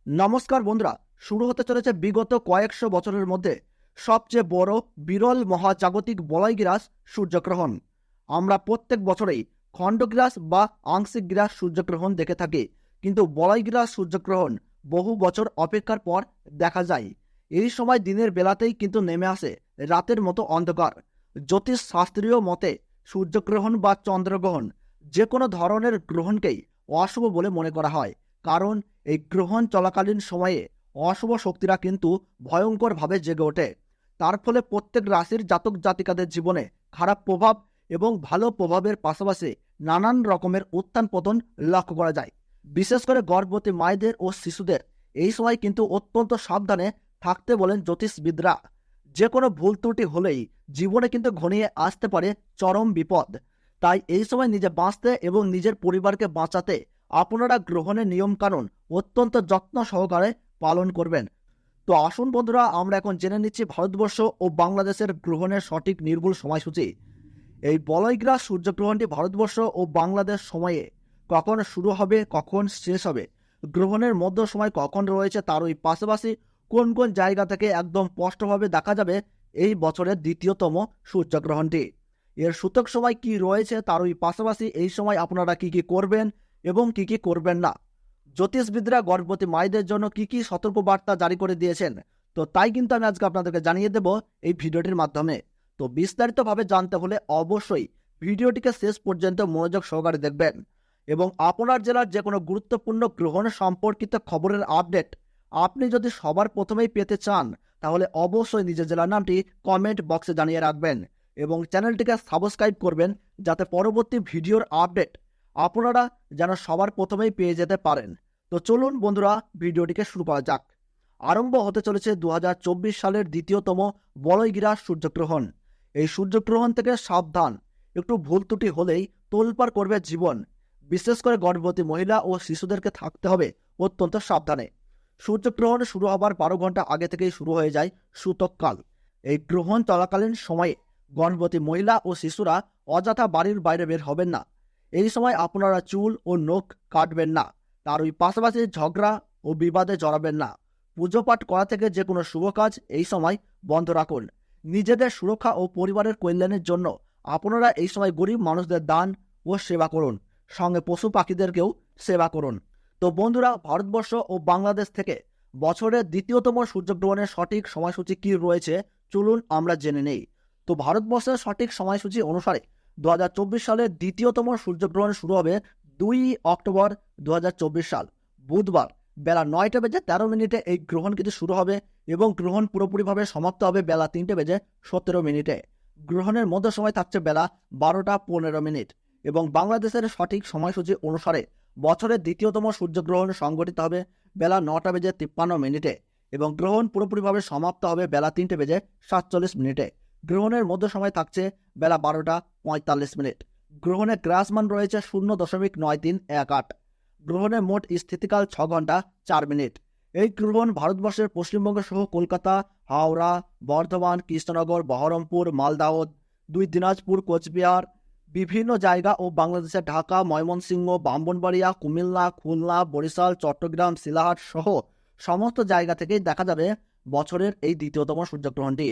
নমস্কার বন্ধুরা, শুরু হতে চলেছে বিগত কয়েকশো বছরের মধ্যে সবচেয়ে বড় বিরল মহাজাগতিক বলয়গ্রাস সূর্যগ্রহণ। আমরা প্রত্যেক বছরেই খণ্ডগ্রাস বা আংশিক গ্রাস সূর্যগ্রহণ দেখে থাকি, কিন্তু বলয়গ্রাস সূর্যগ্রহণ বহু বছর অপেক্ষার পর দেখা যায়। এই সময় দিনের বেলাতেই কিন্তু নেমে আসে রাতের মতো অন্ধকার। জ্যোতিষ শাস্ত্রীয় মতে সূর্যগ্রহণ বা চন্দ্রগ্রহণ যে কোনো ধরনের গ্রহণকেই অশুভ বলে মনে করা হয়, কারণ এই গ্রহণ চলাকালীন সময়ে অশুভ শক্তিরা কিন্তু ভয়ঙ্করভাবে জেগে ওঠে। তার ফলে প্রত্যেক রাশির জাতক জাতিকাদের জীবনে খারাপ প্রভাব এবং ভালো প্রভাবের পাশাপাশি নানান রকমের উত্থান পতন লক্ষ্য করা যায়। বিশেষ করে গর্ভবতী মায়েদের ও শিশুদের এই সময় কিন্তু অত্যন্ত সাবধানে থাকতে বলেন জ্যোতিষবিদরা। যে কোনো ভুল ত্রুটি হলেই জীবনে কিন্তু ঘনিয়ে আসতে পারে চরম বিপদ। তাই এই সময় নিজে বাঁচতে এবং নিজের পরিবারকে বাঁচাতে আপনারা গ্রহণের নিয়মকানুন অত্যন্ত যত্ন সহকারে পালন করবেন। তো আসুন বন্ধুরা, আমরা এখন জেনে নিচ্ছি ভারতবর্ষ ও বাংলাদেশের গ্রহণের সঠিক নির্ভুল সময়সূচি। এই বলয়গ্রাস সূর্যগ্রহণটি ভারতবর্ষ ও বাংলাদেশ সময়ে কখন শুরু হবে, কখন শেষ হবে, গ্রহণের মধ্য সময় কখন রয়েছে, তার ওই পাশাপাশি কোন কোন জায়গা থেকে একদম স্পষ্টভাবে দেখা যাবে এই বছরের দ্বিতীয়তম সূর্যগ্রহণটি, এর সূতক সময় কি রয়েছে, তার ওই পাশাপাশি এই সময় আপনারা কি কি করবেন এবং কি কি করবেন না। জ্যোতিষবিদরা গর্ভবতী মায়েদের জন্য কি কি সতর্কবার্তা জারি করে দিয়েছেন, তো তাই কিন্তু আমি আজকে আপনাদেরকে জানিয়ে দেব এই ভিডিওটির মাধ্যমে। তো বিস্তারিতভাবে জানতে হলে অবশ্যই ভিডিওটিকে শেষ পর্যন্ত মনোযোগ সহকারে দেখবেন এবং আপনার জেলার যে কোনো গুরুত্বপূর্ণ গ্রহণ সম্পর্কিত খবরের আপডেট আপনি যদি সবার প্রথমেই পেতে চান, তাহলে অবশ্যই নিজের জেলার নামটি কমেন্ট বক্সে জানিয়ে রাখবেন এবং চ্যানেলটিকে সাবস্ক্রাইব করবেন, যাতে পরবর্তী ভিডিওর আপডেট আপনারা যেন সবার প্রথমেই পেয়ে যেতে পারেন। তো চলুন বন্ধুরা, ভিডিওটিকে শুরু করা যাক। আরম্ভ হতে চলেছে 2024 সালের দ্বিতীয়তম বলয়গ্রাস সূর্যগ্রহণ। এই সূর্যগ্রহণ থেকে সাবধান, একটু ভুল ত্রুটি হলেই তোলপাড় করবে জীবন। বিশেষ করে গর্ভবতী মহিলা ও শিশুদেরকে থাকতে হবে অত্যন্ত সাবধানে। সূর্যগ্রহণ শুরু হবার 12 ঘন্টা আগে থেকেই শুরু হয়ে যায় সূতককাল। এই গ্রহণ চলাকালীন সময়ে গর্ভবতী মহিলা ও শিশুরা অযথা বাড়ির বাইরে বের হবেন না। এই সময় আপনারা চুল ও নখ কাটবেন না, তার ওই পাশাপাশি ঝগড়া ও বিবাদে জড়াবেন না। পুজো পাঠ করা থেকে যে কোনো শুভ কাজ এই সময় বন্ধ রাখুন। নিজেদের সুরক্ষা ও পরিবারের কল্যাণের জন্য আপনারা এই সময় গরিব মানুষদের দান ও সেবা করুন, সঙ্গে পশু পাখিদেরকেও সেবা করুন। তো বন্ধুরা, ভারতবর্ষ ও বাংলাদেশ থেকে বছরের দ্বিতীয়তম সূর্যগ্রহণের সঠিক সময়সূচি কি রয়েছে চলুন আমরা জেনে নেই। তো ভারতবর্ষের সঠিক সময়সূচি অনুসারে 2024 সালের দ্বিতীয়তম সূর্যগ্রহণ শুরু হবে 2 অক্টোবর 2024 সাল বুধবার বেলা 9:13 এই গ্রহণ কিন্তু শুরু হবে এবং গ্রহণ পুরোপুরিভাবে সমাপ্ত হবে বেলা 3:17। গ্রহণের মধ্য সময় থাকছে বেলা 12:15 এবং বাংলাদেশের সঠিক সময়সূচি অনুসারে বছরের দ্বিতীয়তম সূর্যগ্রহণ সংঘটিত হবে বেলা 9:53 এবং গ্রহণ পুরোপুরিভাবে সমাপ্ত হবে বেলা 3:47। গ্রহণের মধ্য সময় থাকছে বেলা 12:45। গ্রহণের গ্রাসমান রয়েছে 0.9318। গ্রহণের মোট স্থিতিকাল 6 ঘন্টা 4 মিনিট। এই গ্রহণ ভারতবর্ষের পশ্চিমবঙ্গ সহ কলকাতা, হাওড়া, বর্ধমান, কৃষ্ণনগর, বহরমপুর, মালদাহ, 2 দিনাজপুর, কোচবিহার, বিভিন্ন জায়গা ও বাংলাদেশের ঢাকা, ময়মনসিংহ, ব্রাহ্মণবাড়িয়া, কুমিল্লা, খুলনা, বরিশাল, চট্টগ্রাম, শিলাহাট সহ সমস্ত জায়গা থেকেই দেখা যাবে বছরের এই দ্বিতীয়তম সূর্যগ্রহণটি।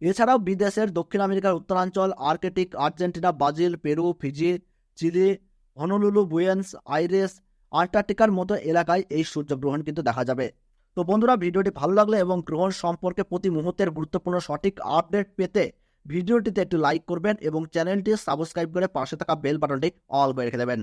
এছাড়াও বিদেশের দক্ষিণ আমেরিকার উত্তরাঞ্চল, Arctic, Argentina, Brazil, Peru, Fiji, Chile, Honolulu, Buenos Aires, আন্টার্কটিকার মতো এলাকায় এই সূর্যগ্রহণ কিন্তু দেখা যাবে। তো বন্ধুরা, ভিডিওটি ভালো লাগলে এবং গ্রহণ সম্পর্কে প্রতি মুহূর্তের গুরুত্বপূর্ণ সঠিক আপডেট পেতে ভিডিওটিতে একটু লাইক করবেন এবং চ্যানেলটি সাবস্ক্রাইব করে পাশে থাকা বেল বাটনটি অল করে রেখে দেবেন।